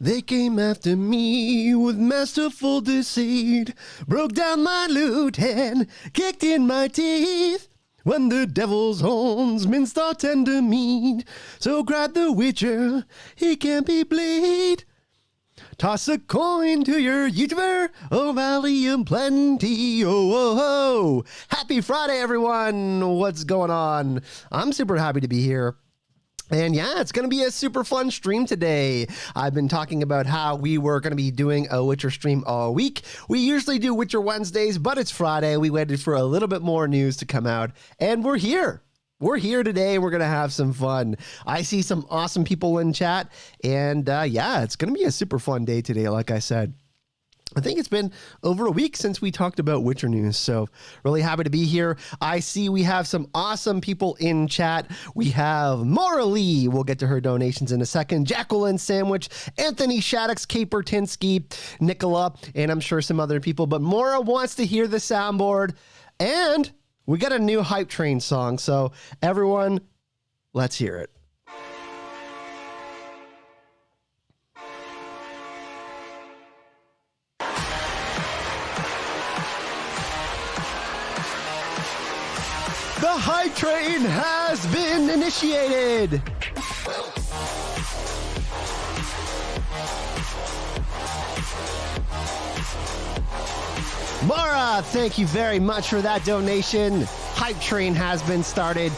They came after me with masterful deceit, broke down my loot and kicked in my teeth. When the devil's horns minced our tender meat, so cried the witcher, he can't be bleed. Toss a coin to your YouTuber, oh Valium plenty, oh, oh, oh. Happy Friday, everyone. What's going on? I'm super happy to be here. And yeah, it's going to be a super fun stream today. I've been talking about how we were going to be doing a Witcher stream all week. We usually do Witcher Wednesdays, but it's Friday. We waited for a little bit more news to come out, and we're here. We're here today. We're going to have some fun. I see some awesome people in chat, and yeah, it's going to be a super fun day today, like I said. I think it's been over a week since we talked about Witcher news, so really happy to be here. I see we have some awesome people in chat. We have Maura Lee. We'll get to her donations in a second. Jacqueline Sandwich, Anthony Shaddix, Capertinsky, Nicola, and I'm sure some other people. But Maura wants to hear the soundboard, and we got a new Hype Train song, so everyone, let's hear it. The Hype Train has been initiated. Mara, thank you very much for that donation. Hype Train has been started.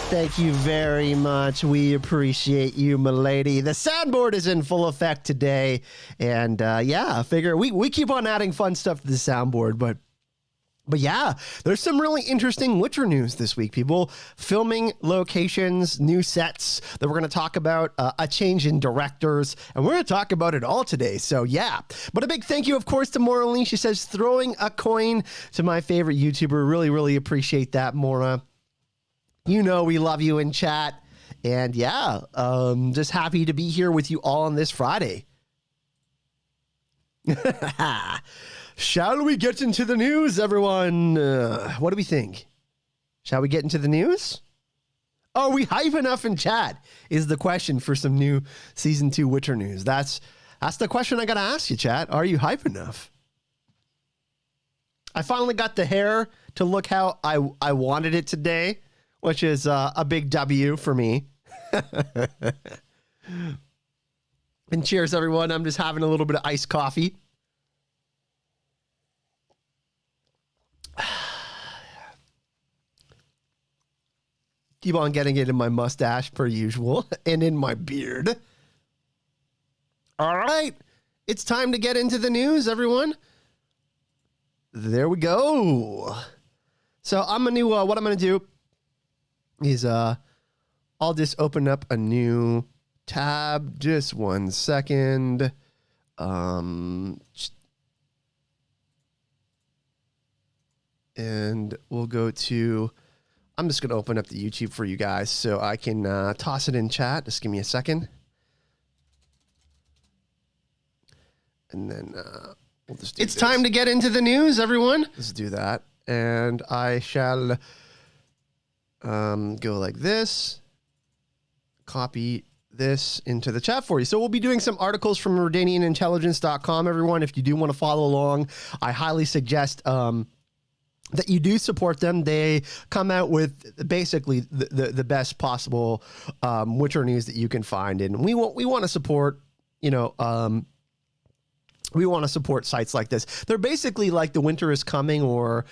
Thank you very much. We appreciate you, milady. The soundboard is in full effect today. And yeah, I figure we keep on adding fun stuff to the soundboard, but yeah, there's some really interesting Witcher news this week. People filming locations, new sets that we're going to talk about, a change in directors, and we're going to talk about it all today. So yeah, but a big thank you, of course, to Maura Lee. She says, throwing a coin to my favorite YouTuber. Really, really appreciate that, Maura. You know we love you in chat. And yeah, just happy to be here with you all on this Friday. Shall we get into the news, everyone? What do we think? Shall we get into the news? Are we hype enough in chat is the question for some new Season 2 Witcher news. That's the question I got to ask you, chat. Are you hype enough? I finally got the hair to look how I wanted it today, which is a big W for me. And cheers, everyone. I'm just having a little bit of iced coffee. Keep on getting it in my mustache per usual and in my beard. All right. It's time to get into the news, everyone. There we go. So I'm going to, what I'm going to do is I'll just open up a new tab. Just 1 second. And we'll go to... I'm just going to open up the YouTube for you guys so I can toss it in chat. Just give me a second. And then we'll just do It's this. Time to get into the news, everyone. Let's do that. And I shall go like this. Copy this into the chat for you. So we'll be doing some articles from RedanianIntelligence.com, everyone. If you do want to follow along, I highly suggest... that you do support them. They come out with basically the best possible Witcher news that you can find, and we want to support, you know, we want to support sites like this. They're basically like The Winter is Coming or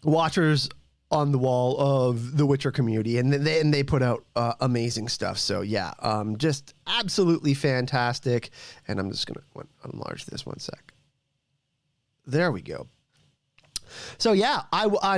Watchers on the Wall of the Witcher community, and they put out amazing stuff. So yeah, just absolutely fantastic. And I'm just gonna enlarge this 1 sec. There we go. So yeah,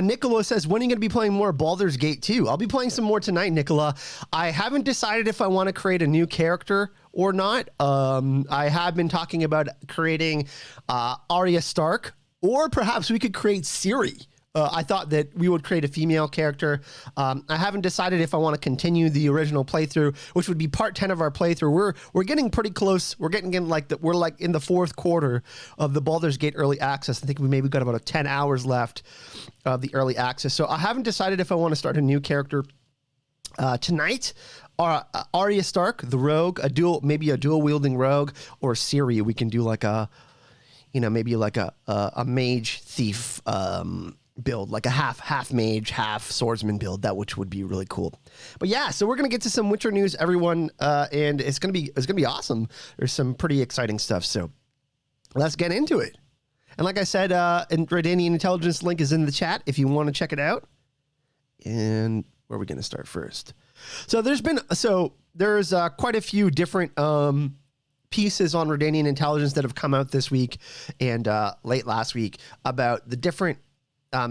Nicola says, when are you going to be playing more Baldur's Gate 2? I'll be playing some more tonight, Nicola. I haven't decided if I want to create a new character or not. I have been talking about creating Arya Stark, or perhaps we could create Ciri. I thought that we would create a female character. I haven't decided if I want to continue the original playthrough, which would be part 10 of our playthrough. We're getting pretty close. We're getting in we're like in the fourth quarter of the Baldur's Gate early access. I think we maybe got about 10 hours left of the early access. So I haven't decided if I want to start a new character Tonight, Arya Stark, the rogue, maybe a dual wielding rogue, or Ciri. We can do like maybe like a mage thief build, like a half mage, half swordsman build, which would be really cool. But yeah, so we're gonna get to some Witcher news, everyone, and it's gonna be awesome. There's some pretty exciting stuff, so let's get into it. And like I said, Redanian Intelligence link is in the chat if you want to check it out. And where are we going to start first? So there's quite a few different pieces on Redanian Intelligence that have come out this week and late last week about the different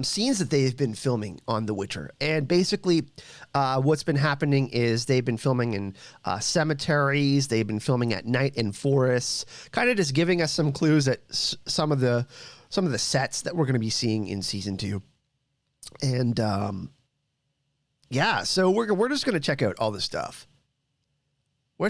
scenes that they've been filming on The Witcher. And basically what's been happening is they've been filming in cemeteries, they've been filming at night in forests, kind of just giving us some clues at some of the sets that we're going to be seeing in season 2. And yeah, so we're just going to check out all this stuff.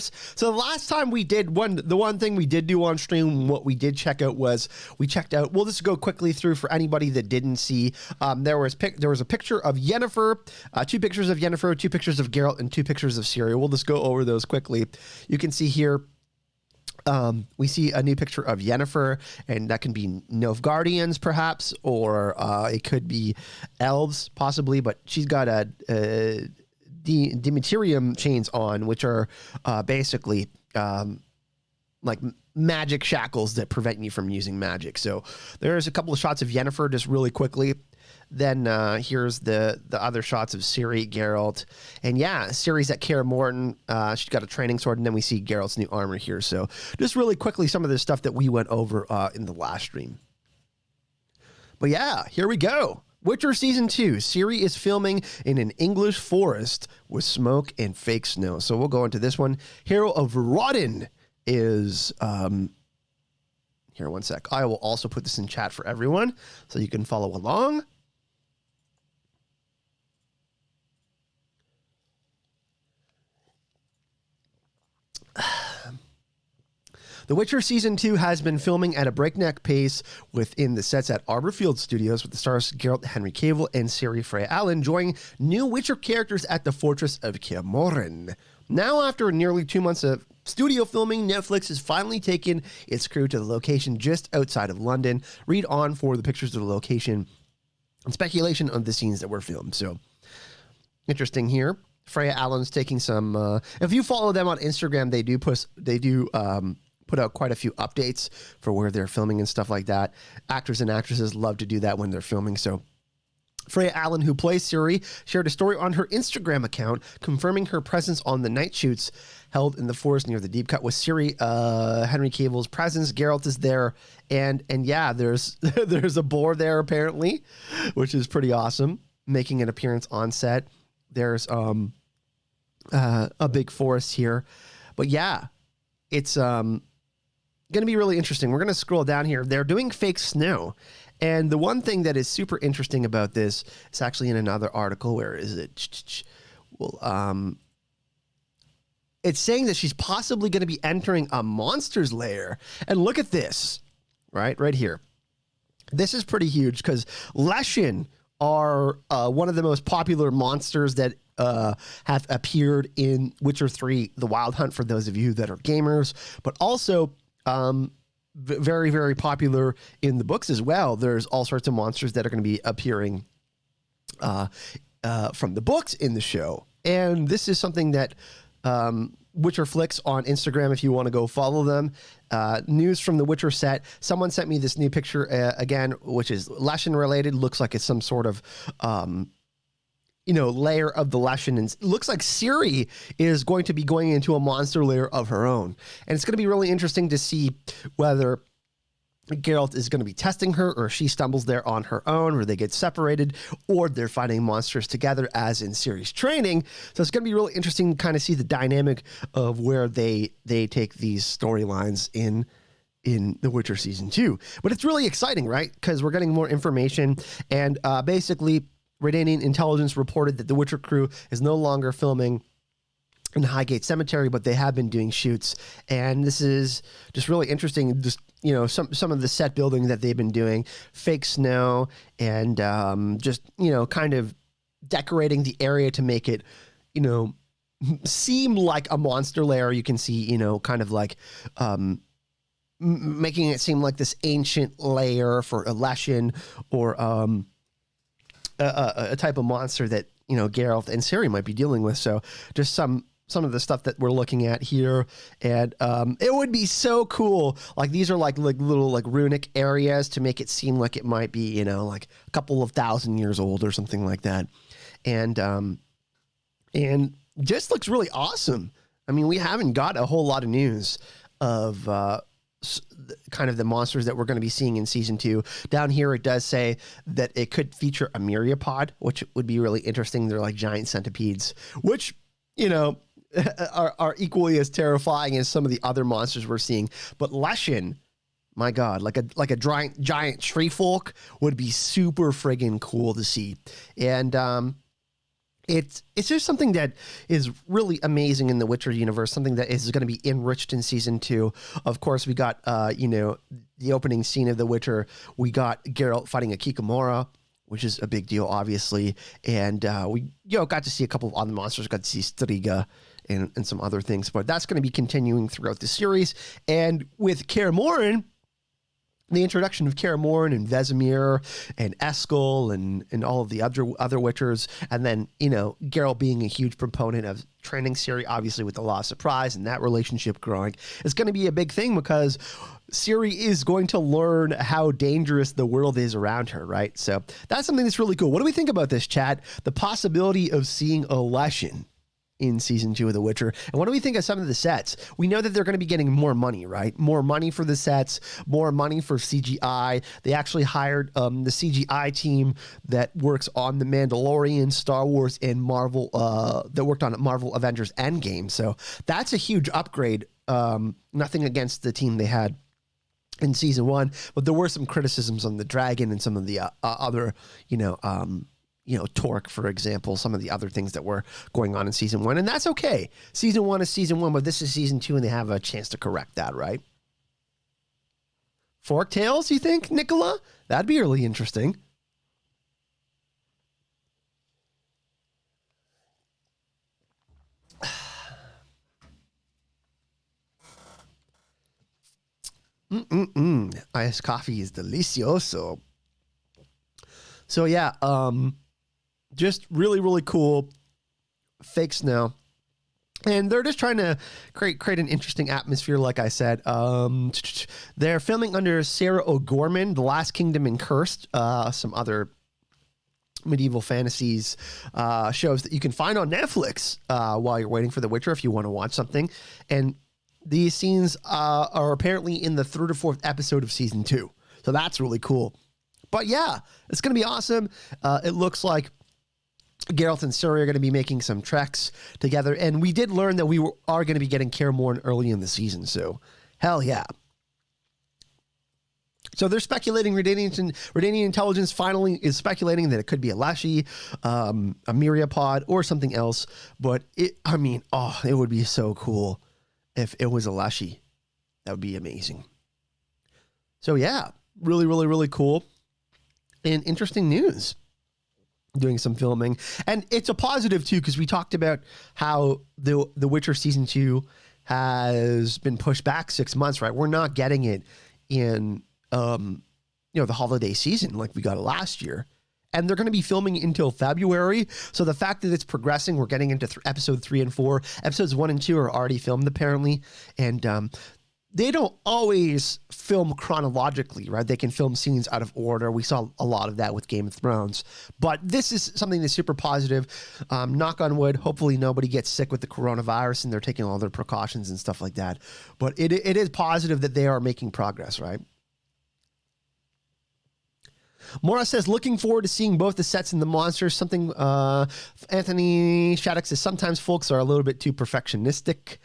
So the last time we did the one thing we did do on stream, what we did check out was we'll just go quickly through for anybody that didn't see. There was a picture of Yennefer, 2 pictures of Yennefer, 2 pictures of Geralt, and 2 pictures of Ciri. We'll just go over those quickly. You can see here, we see a new picture of Yennefer, and that can be Nilfgaardians perhaps, or it could be elves possibly, but she's got a Demeterium chains on, which are basically like magic shackles that prevent you from using magic. So there's a couple of shots of Yennefer just really quickly. Then here's the other shots of Ciri, Geralt, and yeah, Ciri's at Kaer Morhen. She's got a training sword, and then we see Geralt's new armor here. So just really quickly, some of the stuff that we went over in the last stream. But yeah, here we go. Witcher Season 2, Ciri is filming in an English forest with smoke and fake snow. So we'll go into this one. Hero of Rodden is, here, one sec. I will also put this in chat for everyone so you can follow along. The Witcher Season 2 has been filming at a breakneck pace within the sets at Arborfield Studios, with the stars Geralt Henry Cavill and Ciri Freya Allen enjoying new Witcher characters at the Fortress of Kaer Morhen. Now, after nearly 2 months of studio filming, Netflix has finally taken its crew to the location just outside of London. Read on for the pictures of the location and speculation of the scenes that were filmed. So, interesting here. Freya Allen's taking some... if you follow them on Instagram, they do put out quite a few updates for where they're filming and stuff like that. Actors and actresses love to do that when they're filming. So Freya Allen, who plays Ciri, shared a story on her Instagram account confirming her presence on the night shoots held in the forest near the Deep Cut with Ciri, Henry Cavill's presence. Geralt is there, and yeah, there's there's a boar there apparently, which is pretty awesome, making an appearance on set. There's a big forest here, but yeah, it's going to be really interesting. We're going to scroll down here. They're doing fake snow. And the one thing that is super interesting about this is actually in another article. Where is it? Well, it's saying that she's possibly going to be entering a monster's lair. And look at this, right here. This is pretty huge because Leshen are one of the most popular monsters that have appeared in Witcher 3, The Wild Hunt, for those of you that are gamers, but also very, very popular in the books as well. There's all sorts of monsters that are going to be appearing from the books in the show. And this is something that Witcher Flicks on Instagram, if you want to go follow them. News from the Witcher set. Someone sent me this new picture again, which is Leshen related. Looks like it's some sort of layer of the Leshen, and it looks like Ciri is going to be going into a monster layer of her own. And it's going to be really interesting to see whether Geralt is going to be testing her, or she stumbles there on her own, or they get separated, or they're fighting monsters together as in Ciri's training. So it's going to be really interesting to kind of see the dynamic of where they take these storylines in The Witcher Season 2. But it's really exciting, right? Because we're getting more information, and basically Redanian Intelligence reported that the Witcher crew is no longer filming in Highgate Cemetery, but they have been doing shoots. And this is just really interesting. Just, some of the set building that they've been doing, fake snow, and just, kind of decorating the area to make it, seem like a monster lair. You can see, kind of like making it seem like this ancient lair for a Leshen or a type of monster that, Geralt and Ciri might be dealing with. So just some of the stuff that we're looking at here. And it would be so cool. Like these are like little like runic areas to make it seem like it might be, like a couple of thousand years old or something like that. And just looks really awesome. I mean, we haven't got a whole lot of news of kind of the monsters that we're going to be seeing in season 2. Down here, it does say that it could feature a myriapod, which would be really interesting. They're like giant centipedes, which, are equally as terrifying as some of the other monsters we're seeing. But Leshen, my God, like a giant tree folk would be super friggin' cool to see. And it's just something that is really amazing in the Witcher universe, something that is going to be enriched in season 2. Of course, we got, the opening scene of The Witcher. We got Geralt fighting a Kikamora, which is a big deal, obviously. And we, got to see a couple of other monsters, got to see Striga and some other things. But that's going to be continuing throughout the series. And with Kaer Morhen, the introduction of Kaer Morhen and Vesemir and Eskel and all of the other Witchers, and then, Geralt being a huge proponent of training Ciri, obviously with the Law of Surprise and that relationship growing, is going to be a big thing because Ciri is going to learn how dangerous the world is around her, right? So that's something that's really cool. What do we think about this, chat? The possibility of seeing a Leshen in season 2 of The Witcher. And what do we think of some of the sets? We know that they're going to be getting more money, right? More money for the sets, more money for CGI. They actually hired the CGI team that works on The Mandalorian, Star Wars, and Marvel, that worked on Marvel Avengers Endgame. So that's a huge upgrade. Nothing against the team they had in season 1, but there were some criticisms on the dragon and some of the other, Torque, for example, some of the other things that were going on in season 1, and that's okay. Season 1 is season 1, but this is season 2, and they have a chance to correct that, right? Fork tails, you think, Nicola? That'd be really interesting. Iced coffee is delicioso. So yeah, just really, really cool. Fake snow. And they're just trying to create an interesting atmosphere, like I said. They're filming under Sarah O'Gorman, The Last Kingdom and Cursed, some other medieval fantasies shows that you can find on Netflix while you're waiting for The Witcher if you want to watch something. And these scenes are apparently in the 3rd or 4th episode of season 2. So that's really cool. But yeah, it's going to be awesome. It looks like Geralt and Ciri are going to be making some treks together. And we did learn that we are going to be getting Kaer Morhen early in the season. So hell yeah. So they're speculating, Redanian intelligence finally is speculating that it could be a Leshy, a myriapod, or something else. But it would be so cool if it was a Leshy. That would be amazing. So yeah, really, really, really cool and interesting news. Doing some filming, and it's a positive too, because we talked about how the Witcher season 2 has been pushed back 6 months, right? We're not getting it in the holiday season like we got it last year, and they're going to be filming until February. So the fact that it's progressing, we're getting into episode 3 and 4. Episodes 1 and 2 are already filmed apparently, and they don't always film chronologically, right? They can film scenes out of order. We saw a lot of that with Game of Thrones. But this is something that's super positive. Knock on wood, hopefully nobody gets sick with the coronavirus and they're taking all their precautions and stuff like that. But it is positive that they are making progress, right? Mora says, looking forward to seeing both the sets and the monsters. Something Anthony Shattuck says, sometimes folks are a little bit too perfectionistic.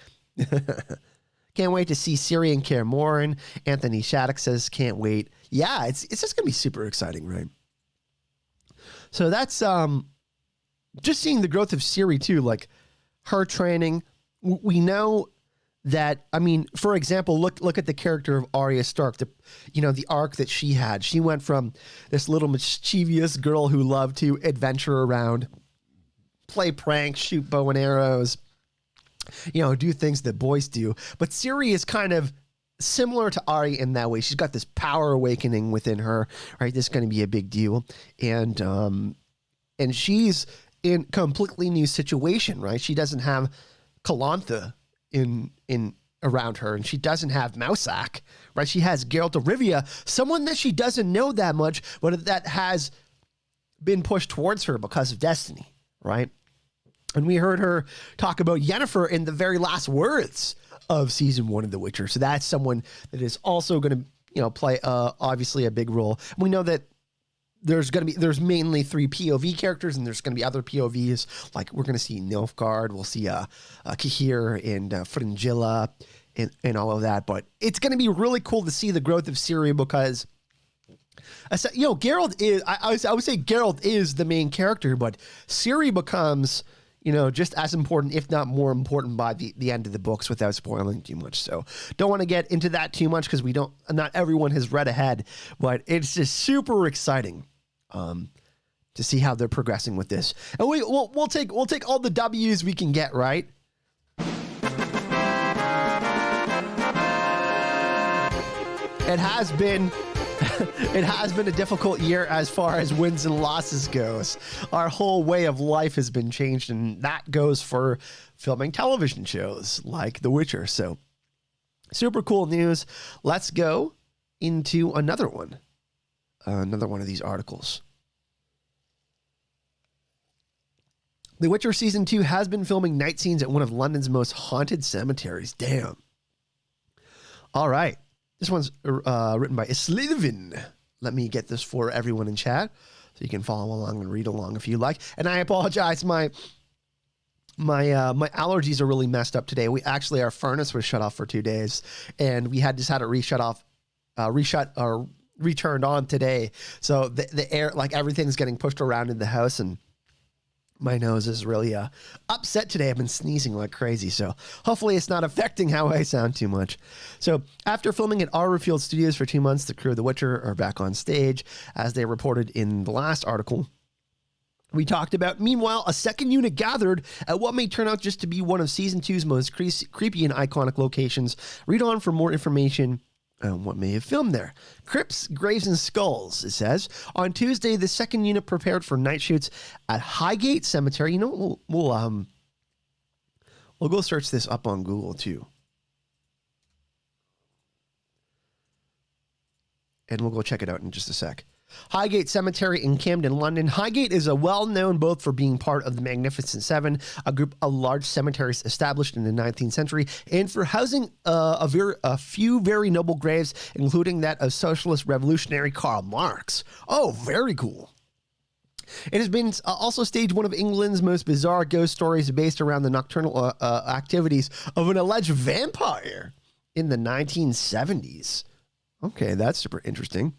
Can't wait to see Ciri and Kaer Morhen. Anthony Shattuck says, can't wait. Yeah, it's just going to be super exciting, right? So that's just seeing the growth of Ciri too, like her training. We know that, for example, look at the character of Arya Stark, the arc that she had. She went from this little mischievous girl who loved to adventure around play pranks, shoot bow and arrows, do things that boys do. But Ciri is kind of similar to Ari in that way. She's got this power awakening within her, right? This is going to be a big deal. And she's in completely new situation, right? She doesn't have Calantha in around her, and she doesn't have Mousak, right? She has Geralt of Rivia, someone that she doesn't know that much, but that has been pushed towards her because of destiny, right? And we heard her talk about Yennefer in the very last words of season 1 of The Witcher. So that's someone that is also going to, play obviously a big role. And we know that there's mainly 3 POV characters, and there's going to be other POVs. Like we're going to see Nilfgaard, we'll see Cahir and Fringilla and all of that. But it's going to be really cool to see the growth of Ciri because, Geralt is, I would say Geralt is the main character, but Ciri becomes, just as important, if not more important by the end of the books without spoiling too much. So don't want to get into that too much because not everyone has read ahead, but it's just super exciting to see how they're progressing with this. And we'll take all the W's we can get, right? It has been a difficult year as far as wins and losses goes. Our whole way of life has been changed, and that goes for filming television shows like The Witcher. So super cool news. Let's go into another one of these articles. The Witcher Season 2 has been filming night scenes at one of London's most haunted cemeteries. Damn. All right. This one's written by Islivin. Let me get this for everyone in chat so you can follow along and read along if you like. And I apologize, my allergies are really messed up today. Our furnace was shut off for 2 days, and we had it returned on today. So the air, like everything's getting pushed around in the house, and my nose is really upset today. I've been sneezing like crazy, so hopefully it's not affecting how I sound too much. So after filming at Arrowfield Studios for 2 months, the crew of The Witcher are back on stage, as they reported in the last article we talked about. Meanwhile, a second unit gathered at what may turn out just to be one of Season 2's most creepy and iconic locations. Read on for more information on what may have filmed there. Crypts, Graves, and Skulls, it says. On Tuesday, the second unit prepared for night shoots at Highgate Cemetery. We'll go search this up on Google too. And we'll go check it out in just a sec. Highgate Cemetery in Camden, London. Highgate is well-known both for being part of the Magnificent Seven, a group of large cemeteries established in the 19th century, and for housing a few very noble graves, including that of socialist revolutionary Karl Marx. Oh, very cool. It has been also staged one of England's most bizarre ghost stories based around the nocturnal activities of an alleged vampire in the 1970s. Okay, that's super interesting.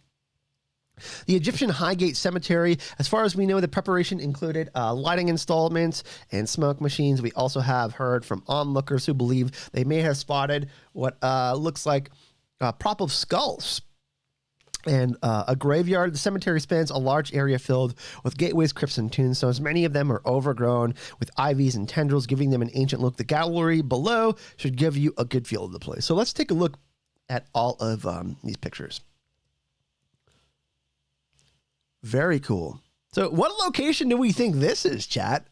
The Egyptian Highgate Cemetery, as far as we know, the preparation included lighting installments and smoke machines. We also have heard from onlookers who believe they may have spotted what looks like a prop of skulls and a graveyard. The cemetery spans a large area filled with gateways, crypts, and tombstones. Many of them are overgrown with ivies and tendrils, giving them an ancient look. The gallery below should give you a good feel of the place. So let's take a look at all of these pictures. Very cool. So what location do we think this is, chat?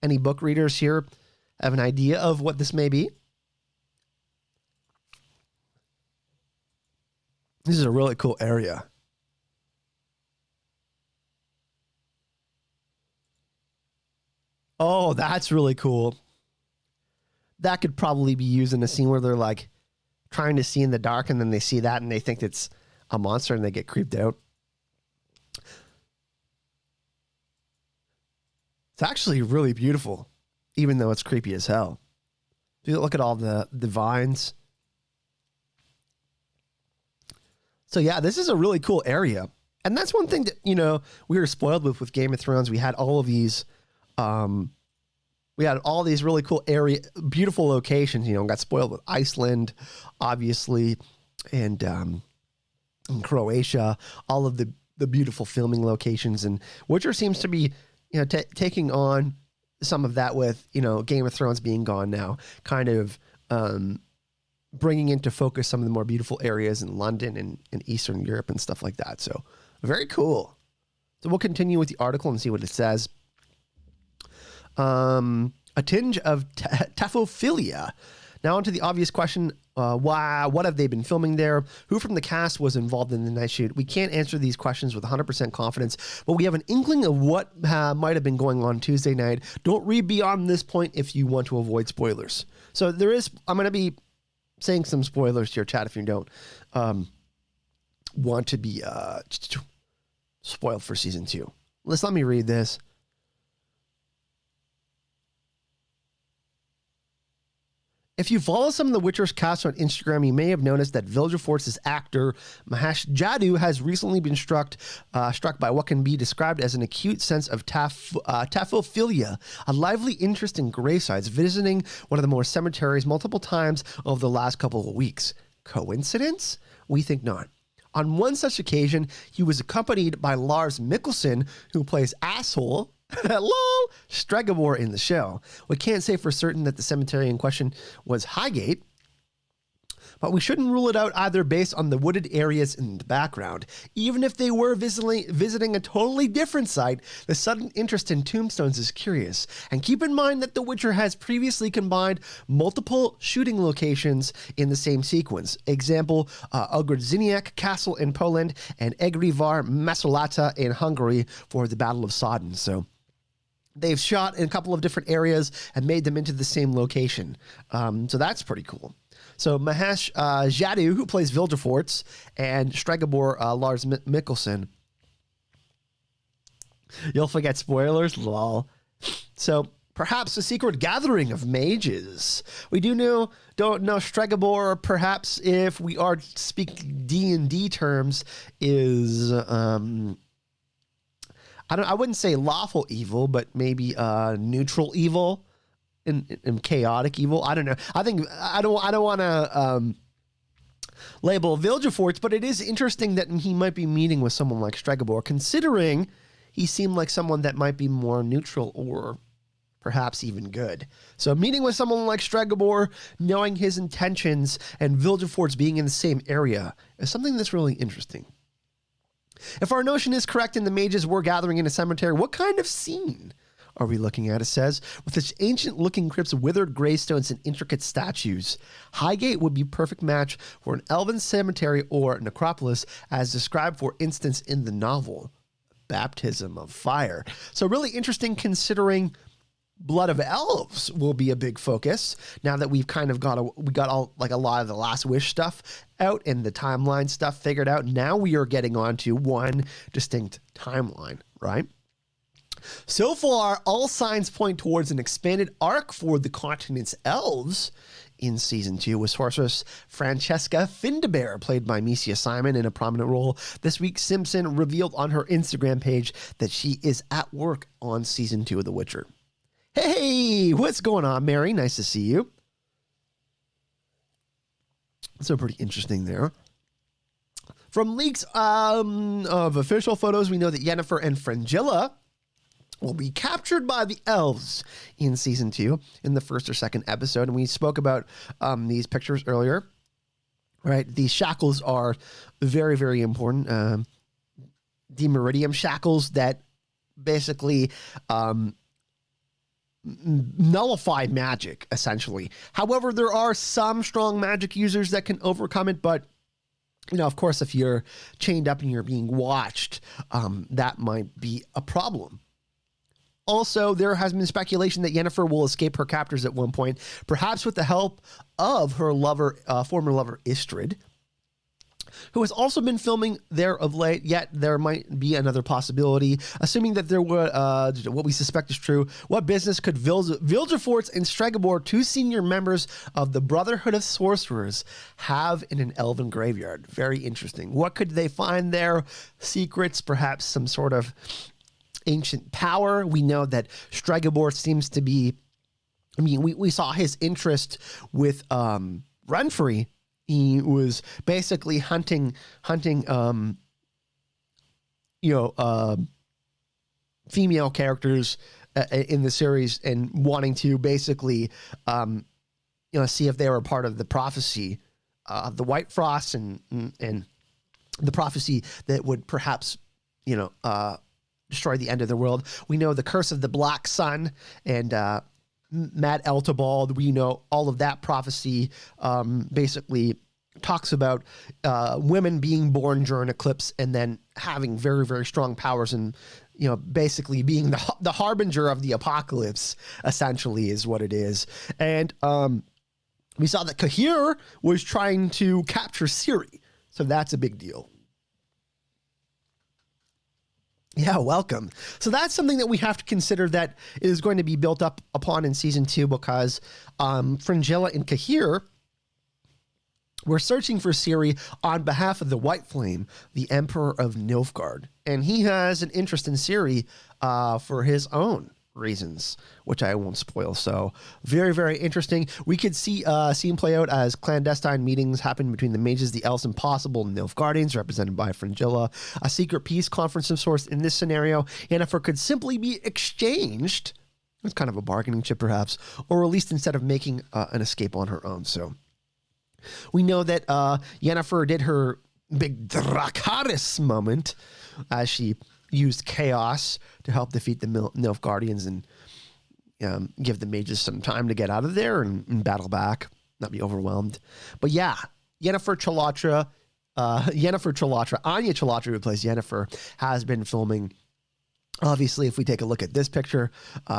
Any book readers here have an idea of what this may be? This is a really cool area. Oh, that's really cool. That could probably be used in a scene where they're like trying to see in the dark, and then they see that and they think it's a monster and they get creeped out. It's actually really beautiful, even though it's creepy as hell. You look at all the vines. So yeah, this is a really cool area. And that's one thing that, we were spoiled with Game of Thrones. We had all of these, really cool beautiful locations, got spoiled with Iceland, obviously, and Croatia, all of the beautiful filming locations. And Witcher seems to be, taking on some of that with, Game of Thrones being gone now, kind of bringing into focus some of the more beautiful areas in London and Eastern Europe and stuff like that. So very cool. So we'll continue with the article and see what it says. A tinge of taphophilia. Now onto the obvious question, what have they been filming there? Who from the cast was involved in the night shoot? We can't answer these questions with 100% confidence, but we have an inkling of what might have been going on Tuesday night. Don't read beyond this point if you want to avoid spoilers. So I'm going to be saying some spoilers to your chat if you don't want to be spoiled for season 2. Let me read this. If you follow some of The Witcher's cast on Instagram, you may have noticed that Vilgefortz's actor Mahesh Jadoo has recently been struck by what can be described as an acute sense of taphophilia, a lively interest in gravesites, visiting one of the more cemeteries multiple times over the last couple of weeks. Coincidence? We think not. On one such occasion, he was accompanied by Lars Mikkelsen, who plays Asshole, hello, Stregobor in the show. We can't say for certain that the cemetery in question was Highgate, but we shouldn't rule it out either based on the wooded areas in the background. Even if they were visiting a totally different site, the sudden interest in tombstones is curious. And keep in mind that The Witcher has previously combined multiple shooting locations in the same sequence. Example, Ogrodzyniak Castle in Poland and Egrivar Masolata in Hungary for the Battle of Sodden. So they've shot in a couple of different areas and made them into the same location. So that's pretty cool. So Mahesh Jadoo, who plays Vilgefortz, and Stregobor Lars Mikkelsen. You'll forget spoilers, lol. So perhaps a secret gathering of mages. We don't know Stregobor, perhaps if we are speaking D&D terms, is I wouldn't say lawful evil, but maybe neutral evil and chaotic evil. I don't know. I don't want to label Vilgefortz, but it is interesting that he might be meeting with someone like Stregobor, considering he seemed like someone that might be more neutral or perhaps even good. So meeting with someone like Stregobor, knowing his intentions, and Vilgefortz being in the same area is something that's really interesting. If our notion is correct and the mages were gathering in a cemetery, what kind of scene are we looking at? It says, with its ancient-looking crypts, withered gravestones, and intricate statues, Highgate would be a perfect match for an elven cemetery or necropolis, as described, for instance, in the novel Baptism of Fire. So really interesting, considering Blood of Elves will be a big focus now that we've kind of got a lot of the Last Wish stuff out and the timeline stuff figured out. Now we are getting onto one distinct timeline, right? So far, all signs point towards an expanded arc for the continent's elves in season 2, with sorceress Francesca Findabair, played by Misia Simon, in a prominent role. This week, Simpson revealed on her Instagram page that she is at work on season 2 of The Witcher. Hey, what's going on, Mary? Nice to see you. So pretty interesting there. From leaks of official photos, we know that Yennefer and Fringilla will be captured by the elves in season 2 in the first or second episode. And we spoke about these pictures earlier, right? These shackles are very, very important. Demiridium shackles that basically nullify magic, essentially. However, there are some strong magic users that can overcome it, but of course, if you're chained up and you're being watched, that might be a problem. Also, there has been speculation that Yennefer will escape her captors at one point, perhaps with the help of her former lover Istrid, who has also been filming there of late. Yet there might be another possibility, assuming that there were what we suspect is true. What business could Vilgefortz and Stregobor, 2 senior members of the Brotherhood of Sorcerers, have in an elven graveyard? Very interesting. What could they find there? Secrets, perhaps some sort of ancient power. We know that Stregobor seems to be, we saw his interest with Renfrey. He was basically hunting female characters in the series and wanting to basically, see if they were part of the prophecy of the White Frost and the prophecy that would perhaps, destroy the end of the world. We know the curse of the Black Sun and Mad Eltebald. We know all of that prophecy basically talks about women being born during eclipse and then having very, very strong powers and, basically being the harbinger of the apocalypse, essentially, is what it is. And we saw that Cahir was trying to capture Ciri. So that's a big deal. Yeah, welcome. So that's something that we have to consider that is going to be built up upon in season 2, because Fringilla and Cahir were searching for Ciri on behalf of the White Flame, the Emperor of Nilfgaard. And he has an interest in Ciri for his own reasons, which I won't spoil. So very, very interesting. We could see scene play out as clandestine meetings happen between the mages, the elves, and possible Nilfgaardians, represented by Fringilla. A secret peace conference of sorts in this scenario. Yennefer could simply be exchanged. It's kind of a bargaining chip, perhaps, or released instead of making an escape on her own. So we know that Yennefer did her big Dracarys moment as she used chaos to help defeat the Nilfgaardians and give the mages some time to get out of there and battle back, not be overwhelmed. But yeah, Yennefer Chalotra, Anya Chalotra, who plays Yennefer, has been filming. Obviously, if we take a look at this picture,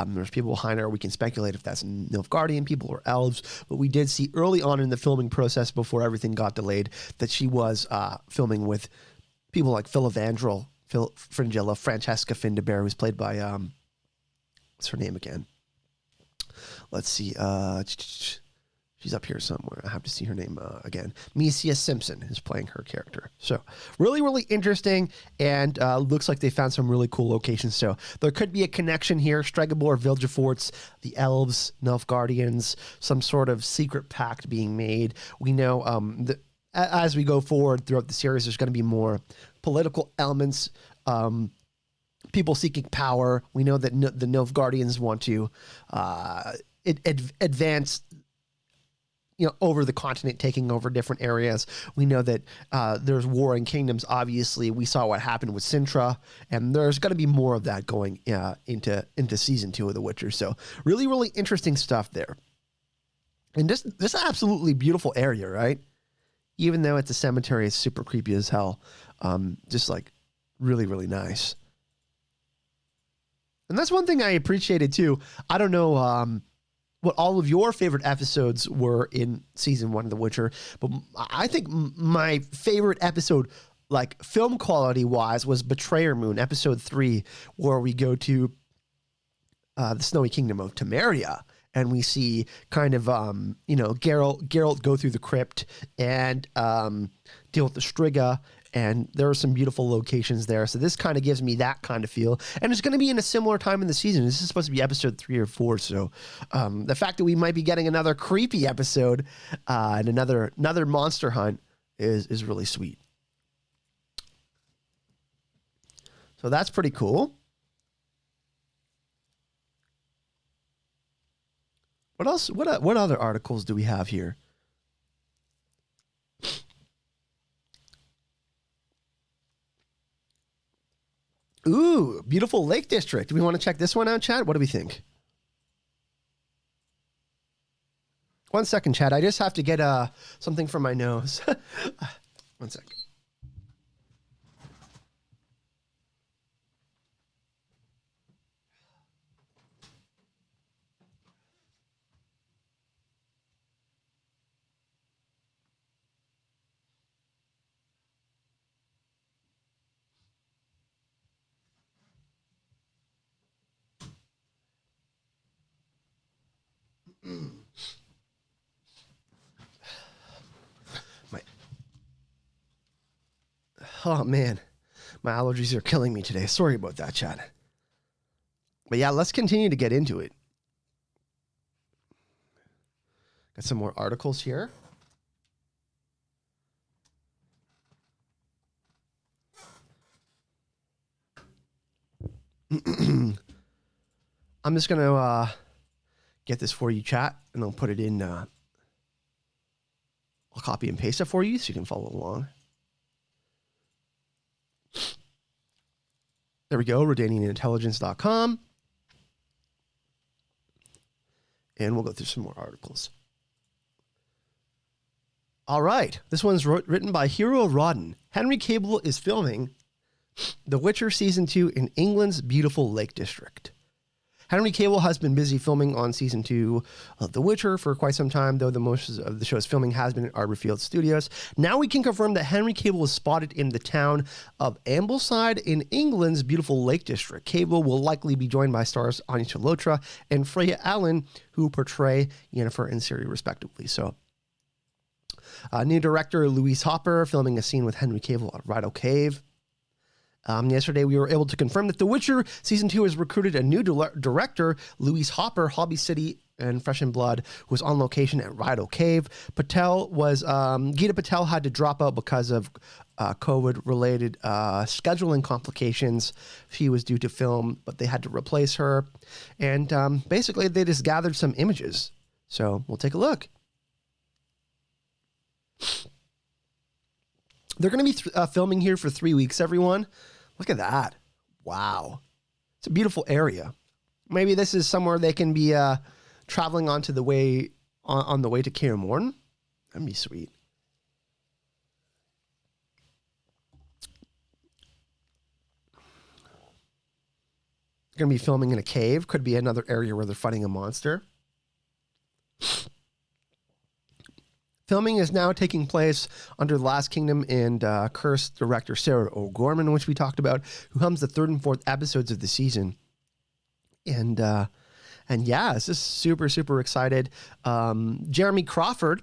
there's people behind her. We can speculate if that's Nilfgaardian people or elves, but we did see early on in the filming process, before everything got delayed, that she was filming with people like Fringilla, Francesca Findabair, who's played by, what's her name again? Let's see. She's up here somewhere. I have to see her name again. Mesia Simpson is playing her character. So really, really interesting. And looks like they found some really cool locations. So there could be a connection here. Stregobor, Vilgefortz, the elves, Nilfgaardians, some sort of secret pact being made. We know as we go forward throughout the series, there's going to be more political elements, people seeking power. We know that the Nilfgaardians want to advance over the continent, taking over different areas. We know that there's warring kingdoms. Obviously, we saw what happened with Cintra, and there's going to be more of that going into season 2 of The Witcher. So really, really interesting stuff there. And this absolutely beautiful area, right? Even though it's a cemetery, it's super creepy as hell. Just like really, really nice. And that's one thing I appreciated too. I don't know what all of your favorite episodes were in season 1 of The Witcher, but I think my favorite episode, like film quality wise, was Betrayer Moon, episode 3, where we go to the snowy kingdom of Temeria, and we see kind of Geralt go through the crypt and deal with the Striga. And there are some beautiful locations there. So this kind of gives me that kind of feel. And it's going to be in a similar time in the season. This is supposed to be episode 3 or 4. So the fact that we might be getting another creepy episode and another monster hunt is really sweet. So that's pretty cool. What else? What other articles do we have here? Ooh, beautiful Lake District. Do we want to check this one out, chat? What do we think? 1 second, chat. I just have to get something from my nose. 1 sec. Oh, man. My allergies are killing me today. Sorry about that, chat. But yeah, let's continue to get into it. Got some more articles here. I'm just going to get this for you, chat, and I'll put it in. I'll copy and paste it for you so you can follow along. There we go, RedanianIntelligence.com. And we'll go through some more articles. All right, this one's written by Hero Rodden. Henry Cavill is filming The Witcher Season 2 in England's beautiful Lake District. Henry Cavill has been busy filming on Season 2 of The Witcher for quite some time, though the most of the show's filming has been at Arborfield Studios. Now we can confirm that Henry Cavill was spotted in the town of Ambleside in England's beautiful Lake District. Cavill will likely be joined by stars Anya Chalotra and Freya Allen, who portray Yennefer and Ciri respectively. So, new director Louise Hopper filming a scene with Henry Cavill at Rydal Cave. Yesterday, we were able to confirm that The Witcher Season 2 has recruited a new director, Louise Hopper, Hobby City and Fresh in Blood, who was on location at Rydal Cave. Geeta Patel had to drop out because of COVID-related scheduling complications. She was due to film, but they had to replace her. And basically, they just gathered some images. So we'll take a look. They're going to be filming here for 3 weeks, everyone. Look at that. Wow. It's a beautiful area. Maybe this is somewhere they can be traveling on the way to Kaer Morhen. That'd be sweet. They're going to be filming in a cave. Could be another area where they're fighting a monster. Filming is now taking place under The Last Kingdom and Cursed director Sarah O'Gorman, which we talked about, who helms the 3rd and 4th episodes of the season. And yeah, it's just super, super excited. Jeremy Crawford,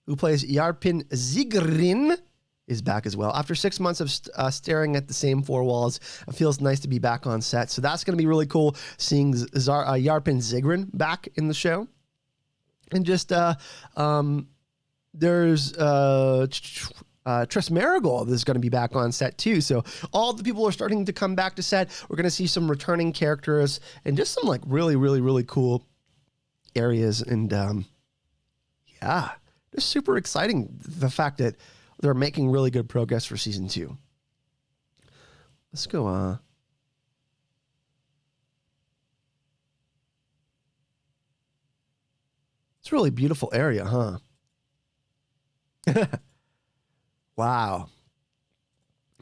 who plays Yarpin Zigrin, is back as well. After 6 months of staring at the same 4 walls, it feels nice to be back on set. So that's going to be really cool, seeing Yarpin Zigrin back in the show. And just, there's Triss Marigold is going to be back on set too. So all the people are starting to come back to set. We're going to see some returning characters and just some like really, really, really cool areas. And yeah, it's super exciting, the fact that they're making really good progress for season 2. Let's go. It's a really beautiful area, huh? Wow.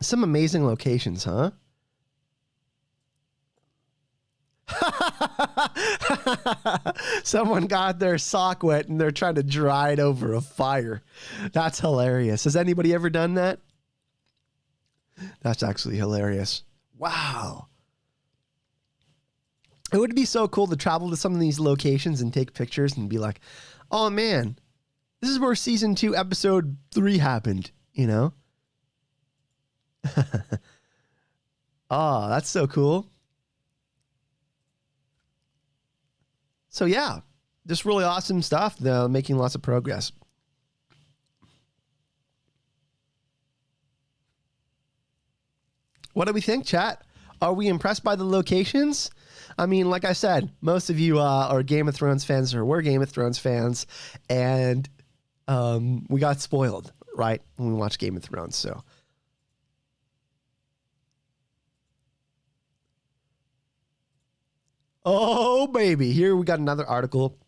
Some amazing locations, huh? Someone got their sock wet and they're trying to dry it over a fire. That's hilarious. Has anybody ever done that? That's actually hilarious. Wow. It would be so cool to travel to some of these locations and take pictures and be like, oh man, this is where season 2, episode 3 happened, you know? Oh, that's so cool. So yeah, just really awesome stuff. They're making lots of progress. What do we think, chat? Are we impressed by the locations? I mean, like I said, most of you are Game of Thrones fans, or were Game of Thrones fans, and we got spoiled, right, when we watched Game of Thrones, so. Oh, baby. Here we got another article.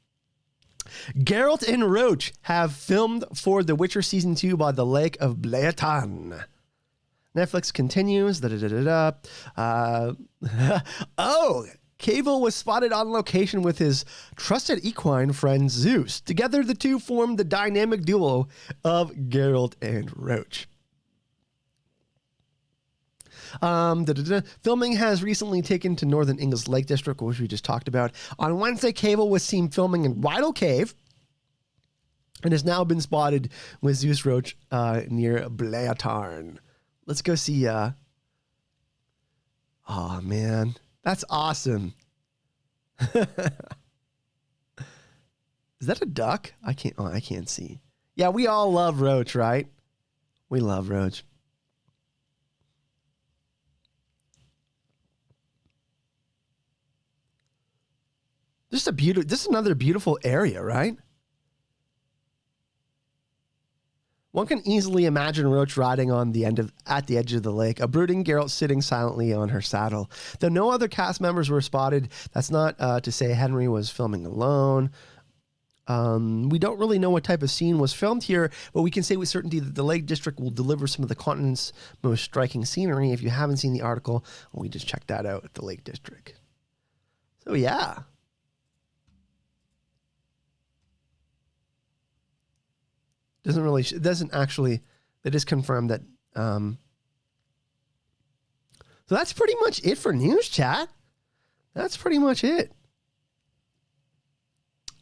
Geralt and Roach have filmed for The Witcher Season 2 by the Lake of Blaetan. Netflix continues. Oh, Cavill was spotted on location with his trusted equine friend Zeus. Together, the two formed the dynamic duo of Geralt and Roach. Filming has recently taken to Northern England's Lake District, which we just talked about. On Wednesday, Cavill was seen filming in Rydal Cave and has now been spotted with Zeus Roach near Blaetarn. Let's go see. Oh man, that's awesome. Is that a duck? I can't see. Yeah, we all love Roach, right? We love Roach. This is another beautiful area, right? One can easily imagine Roach riding at the edge of the lake, a brooding Geralt sitting silently on her saddle. Though no other cast members were spotted, that's not to say Henry was filming alone. We don't really know what type of scene was filmed here, but we can say with certainty that the Lake District will deliver some of the continent's most striking scenery. If you haven't seen the article, we just checked that out at the Lake District. So yeah. It is confirmed that, so that's pretty much it for news, chat. That's pretty much it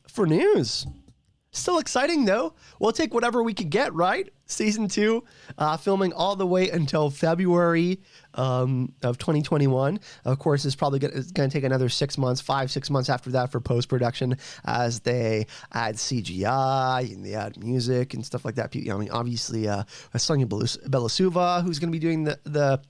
for news. Still exciting though. We'll take whatever we could get, right? Season 2, filming all the way until February of 2021. Of course, it's probably going to take another 6 months, 5-6 months after that for post-production as they add CGI and they add music and stuff like that. I mean, obviously, Sonia Belousova, who's going to be doing the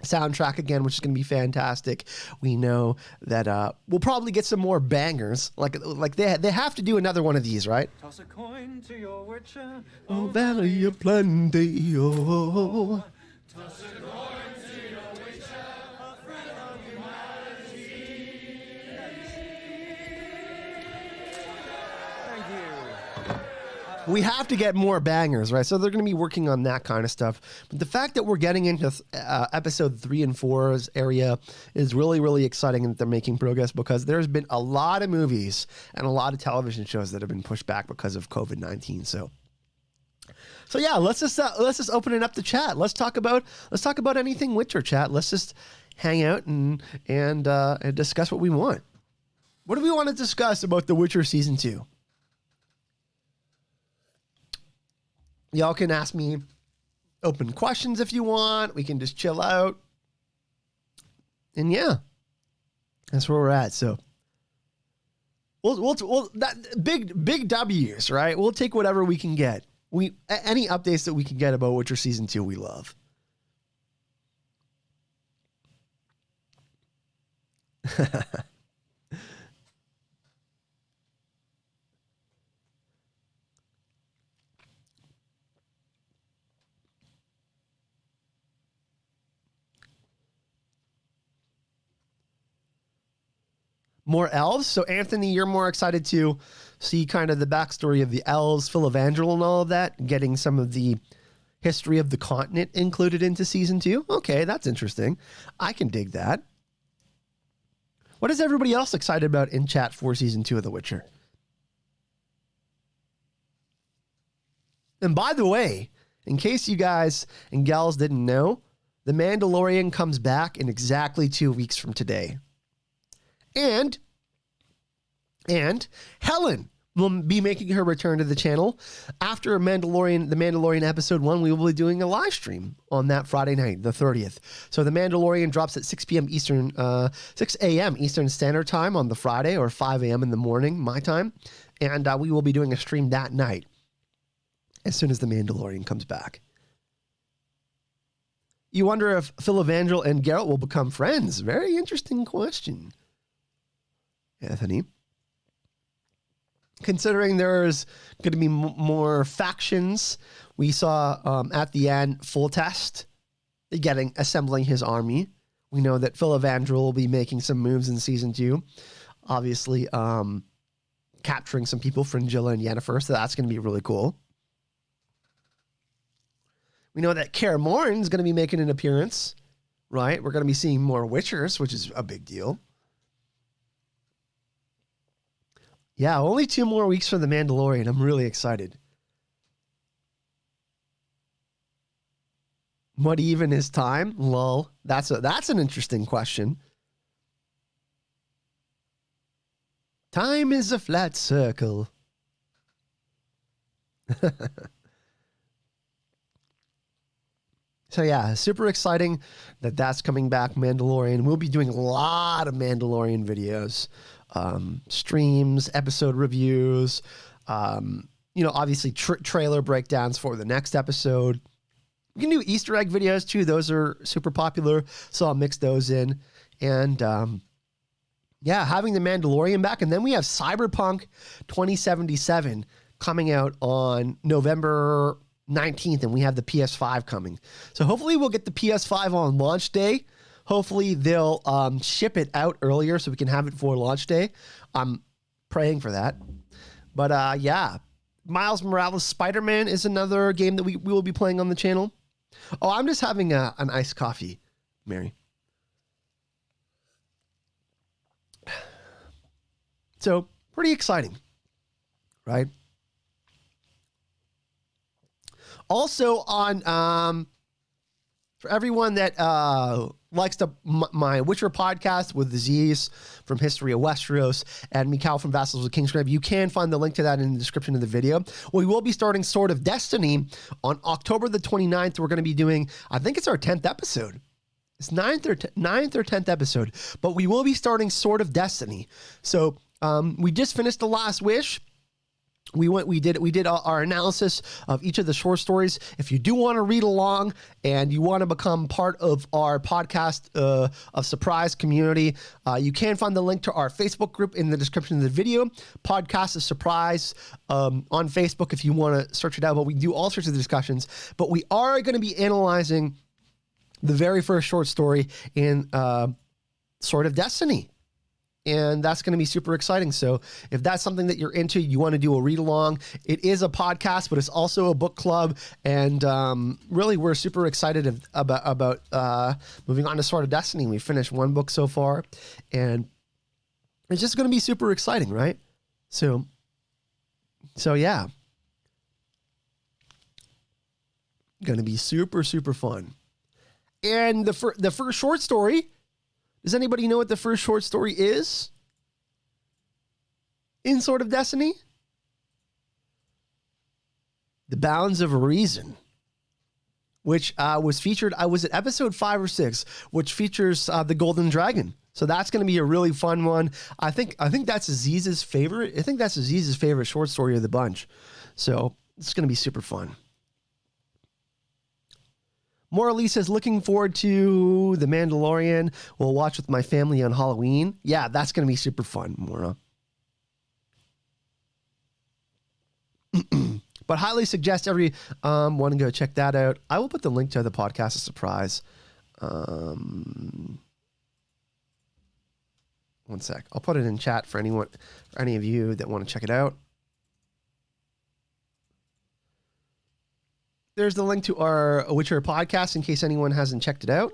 soundtrack again, which is going to be fantastic. We know that we'll probably get some more bangers. Like they have to do another one of these, right? Toss a coin to your witcher, oh valley of plenty, oh. Toss a coin to your witcher, a friend of humanity. Thank you. We have to get more bangers, right? So they're going to be working on that kind of stuff. But the fact that we're getting into episode 3 and 4's area is really, really exciting, and that they're making progress, because there's been a lot of movies and a lot of television shows that have been pushed back because of COVID-19. So yeah, let's just open it up to chat. Let's talk about anything Witcher, chat. Let's just hang out and discuss what we want. What do we want to discuss about The Witcher Season 2? Y'all can ask me open questions if you want. We can just chill out. And yeah, that's where we're at. So we'll that big W's, right? We'll take whatever we can get. Any updates that we can get about Witcher Season 2, we love. More elves. So Anthony, you're more excited to see kind of the backstory of the elves, Philavangel and all of that, getting some of the history of the continent included into Season 2. Okay, that's interesting. I can dig that. What is everybody else excited about in chat for Season 2 of The Witcher? And by the way, in case you guys and gals didn't know, The Mandalorian comes back in exactly 2 weeks from today. And Helen will be making her return to the channel after the Mandalorian episode 1. We will be doing a live stream on that Friday night, the 30th. So The Mandalorian drops at 6 a.m. Eastern Standard Time on the Friday, or 5 a.m. in the morning, my time. And we will be doing a stream that night as soon as The Mandalorian comes back. You wonder if Philavangel and Geralt will become friends. Very interesting question, Anthony. Considering there's going to be more factions, we saw at the end Foltest assembling his army. We know that Philavangel will be making some moves in Season 2. Obviously, capturing some people, Fringilla and Yennefer, so that's going to be really cool. We know that Kaer Morhen is going to be making an appearance, right? We're going to be seeing more Witchers, which is a big deal. Yeah, only 2 more weeks for The Mandalorian. I'm really excited. What even is time? Lol. That's an interesting question. Time is a flat circle. So yeah, super exciting that that's coming back, Mandalorian. We'll be doing a lot of Mandalorian videos. Streams, episode reviews, obviously trailer breakdowns for the next episode. We can do Easter egg videos too. Those are super popular, so I'll mix those in. And yeah, having the Mandalorian back. And then we have Cyberpunk 2077 coming out on November 19th, and we have the PS5 coming. So hopefully we'll get the PS5 on launch day. Hopefully they'll ship it out earlier so we can have it for launch day. I'm praying for that. But yeah, Miles Morales Spider-Man is another game that we will be playing on the channel. Oh, I'm just having an iced coffee, Mary. So pretty exciting, right? Also on, for everyone that likes my Witcher podcast with Aziz from History of Westeros and Mikhail from Vassals of Kingsgrave, you can find the link to that in the description of the video. We will be starting Sword of Destiny on October the 29th. We're going to be doing, I think it's our 10th episode. It's 9th or 10th episode, but we will be starting Sword of Destiny. So we just finished The Last Wish. We did our analysis of each of the short stories. If you do want to read along and you want to become part of our podcast of Surprise community, you can find the link to our Facebook group in the description of the video. Podcast of Surprise on Facebook if you want to search it out. But we do all sorts of discussions. But we are going to be analyzing the very first short story in Sword of Destiny. And that's going to be super exciting. So if that's something that you're into, you want to do a read along, it is a podcast, but it's also a book club. And really, we're super excited about moving on to Sword of Destiny. We finished one book so far, and it's just going to be super exciting, right? So yeah, going to be super, super fun. And the first short story. Does anybody know what the first short story is in Sword of Destiny? The Bounds of Reason, which was featured, was it episode 5 or 6, which features the Golden Dragon. So that's going to be a really fun one. I think that's Aziz's favorite. I think that's Aziz's favorite short story of the bunch. So it's going to be super fun. Morley says, looking forward to The Mandalorian. We'll watch with my family on Halloween. Yeah, that's going to be super fun, Mora. But highly suggest everyone to go check that out. I will put the link to the podcast of Surprise. One sec. I'll put it in chat for any of you that want to check it out. There's the link to our Witcher podcast in case anyone hasn't checked it out.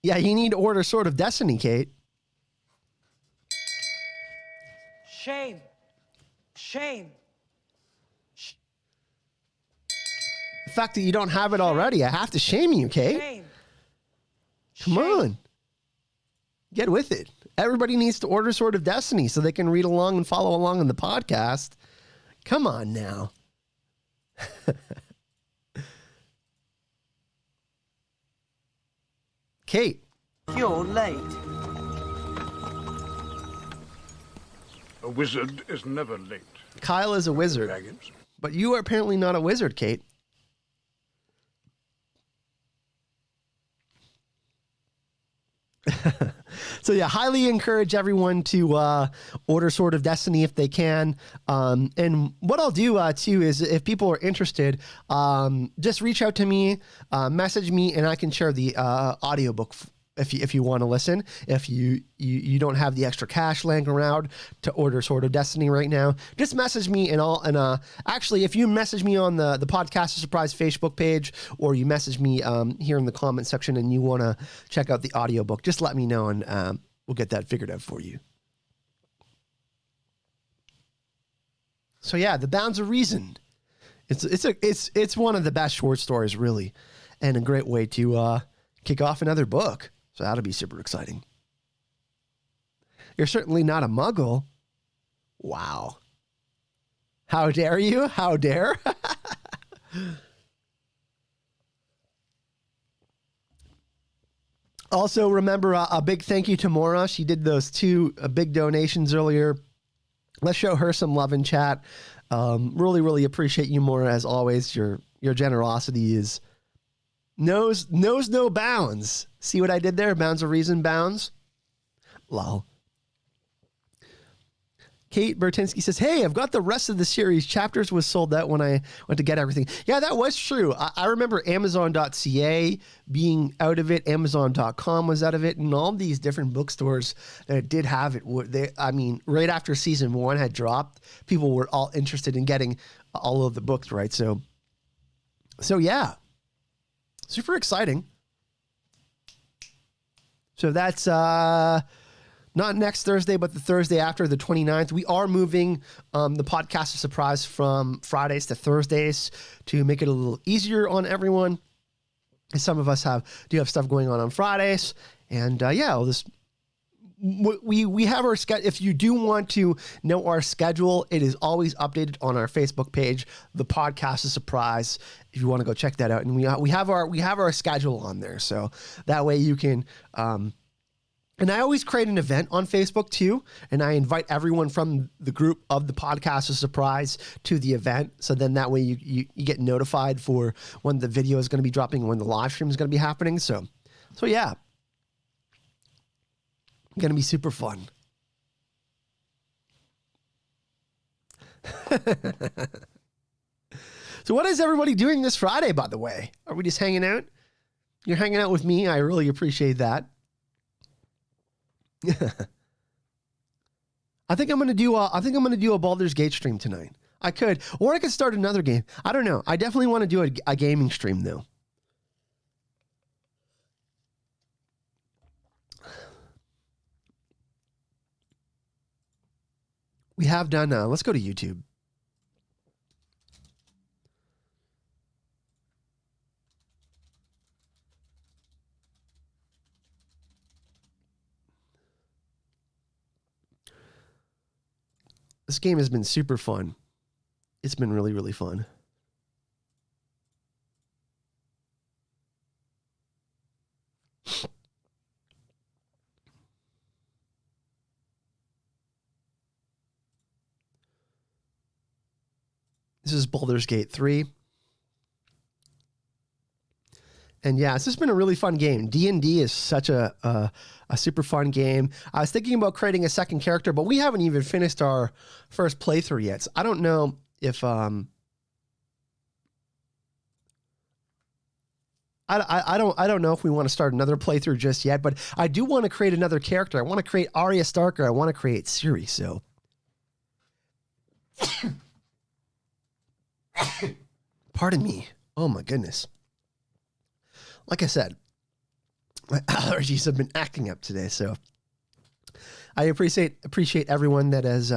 Yeah, you need to order Sword of Destiny, Kate. Shame. Shame. The fact that you don't have it already, I have to shame you, Kate. Shame. Come on. Get with it. Everybody needs to order Sword of Destiny so they can read along and follow along on the podcast. Come on now. Kate. You're late. A wizard is never late. Kyle is a wizard. Dragons. But you are apparently not a wizard, Kate. So yeah, highly encourage everyone to order Sword of Destiny if they can. And what I'll do too is if people are interested, just reach out to me, message me, and I can share the audiobook if you want to listen. If you don't have the extra cash laying around to order Sword of Destiny right now, just message me and actually if you message me on the Podcast of Surprise Facebook page, or you message me here in the comment section and you want to check out the audiobook, just let me know and we'll get that figured out for you. So yeah, The Bounds of Reason. It's one of the best short stories, really, and a great way to kick off another book. So that'll be super exciting. You're certainly not a muggle. Wow. How dare you? How dare? Also, remember a big thank you to Mora. She did those 2 big donations earlier. Let's show her some love in chat. Really, really appreciate you, Mora, as always. Your generosity is Knows no bounds. See what I did there? Bounds of reason, bounds. Lol. Kate Bertinsky says, hey, I've got the rest of the series. Chapters was sold out when I went to get everything. Yeah, that was true. I remember Amazon.ca being out of it. Amazon.com was out of it. And all these different bookstores that did have it. Right after season 1 had dropped, people were all interested in getting all of the books, right? So yeah, super exciting. So that's not next Thursday, but the Thursday after, the 29th. We are moving the podcast of surprise from Fridays to Thursdays to make it a little easier on everyone. Some of us do have stuff going on Fridays, and we have our schedule. If you do want to know our schedule, it is always updated on our Facebook page, the podcast of surprise. If you want to go check that out, and we have our schedule on there, so that way you can. And I always create an event on Facebook too, and I invite everyone from the group of the podcast of surprise to the event. So then that way you get notified for when the video is going to be dropping, when the live stream is going to be happening. So yeah, going to be super fun. So what is everybody doing this Friday, by the way? Are we just hanging out? You're hanging out with me. I really appreciate that. I think I'm gonna do a Baldur's Gate stream tonight. I could start another game. I don't know. I definitely want to do a gaming stream though. We have done. Let's go to YouTube. This game has been super fun. It's been really, really fun. This is Baldur's Gate 3. And yeah, it's just been a really fun game. D&D is such a super fun game. I was thinking about creating a second character, but we haven't even finished our first playthrough yet. So I don't know if I don't know if we want to start another playthrough just yet, but I do want to create another character. I want to create Arya Stark, or I want to create Ciri. So pardon me. Oh my goodness. Like I said, my allergies have been acting up today, so I appreciate everyone that has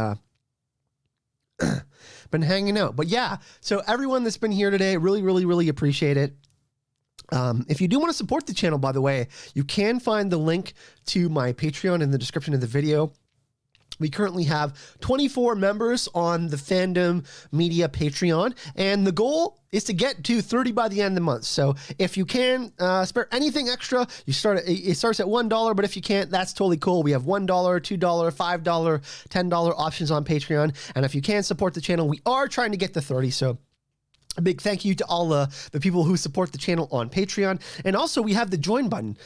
been hanging out. But yeah, so everyone that's been here today, really, really, really appreciate it. If you do want to support the channel, by the way, you can find the link to my Patreon in the description of the video. We currently have 24 members on the Fandom Media Patreon, and the goal is to get to 30 by the end of the month. So if you can spare anything extra, it starts at $1, but if you can't, that's totally cool. We have $1, $2, $5, $10 options on Patreon, and if you can support the channel, we are trying to get to 30, so a big thank you to all the people who support the channel on Patreon. And also we have the join button.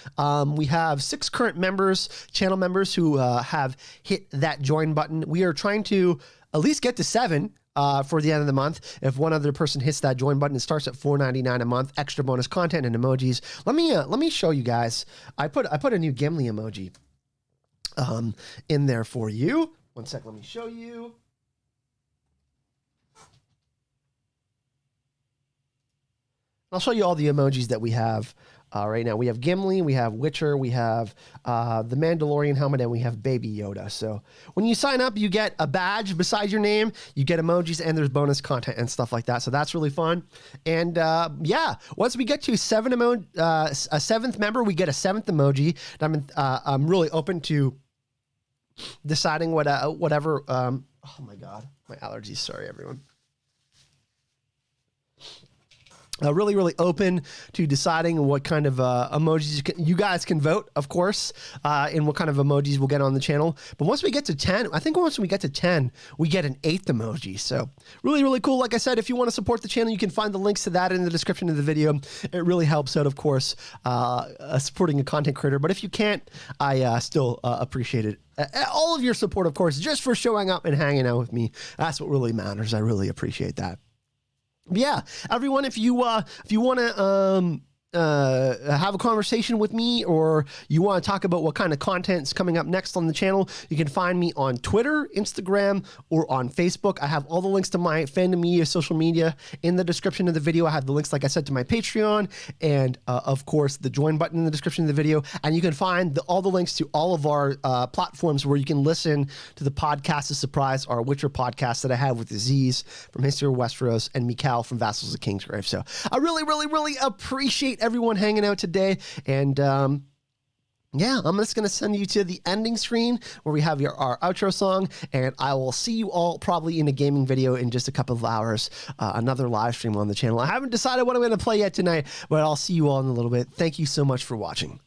We have 6 current channel members who have hit that join button. We are trying to at least get to 7 for the end of the month. If one other person hits that join button, it starts at $4.99 a month, extra bonus content and emojis. Let me show you guys. I put a new Gimli emoji in there for you. One sec, let me show you. I'll show you all the emojis that we have right now. We have Gimli, we have Witcher, we have the Mandalorian helmet, and we have Baby Yoda. So when you sign up, you get a badge beside your name, you get emojis, and there's bonus content and stuff like that. So that's really fun. And yeah, once we get to a 7th member, we get a 7th emoji. I'm really open to deciding whatever. Oh my God, my allergies. Sorry, everyone. really, really open to deciding what kind of emojis you guys can vote, of course, and what kind of emojis we'll get on the channel. But once we get to 10, I think once we get to 10, we get an 8th emoji. So really, really cool. Like I said, if you want to support the channel, you can find the links to that in the description of the video. It really helps out, of course, supporting a content creator. But if you can't, I still appreciate it. All of your support, of course, just for showing up and hanging out with me. That's what really matters. I really appreciate that. Yeah, everyone, if you want to have a conversation with me, or you want to talk about what kind of content is coming up next on the channel, you can find me on Twitter, Instagram, or on Facebook. I have all the links to my fandom media, social media in the description of the video. I have the links, like I said, to my Patreon, and of course, the join button in the description of the video. And you can find all the links to all of our platforms where you can listen to the podcast of Surprise, our Witcher podcast that I have with Aziz from History of Westeros and Mikhail from Vassals of Kingsgrave. So I really, really, really appreciate everyone hanging out today. And yeah, I'm just going to send you to the ending screen where we have our outro song, and I will see you all probably in a gaming video in just a couple of hours, another live stream on the channel. I haven't decided what I'm going to play yet tonight, but I'll see you all in a little bit. Thank you so much for watching.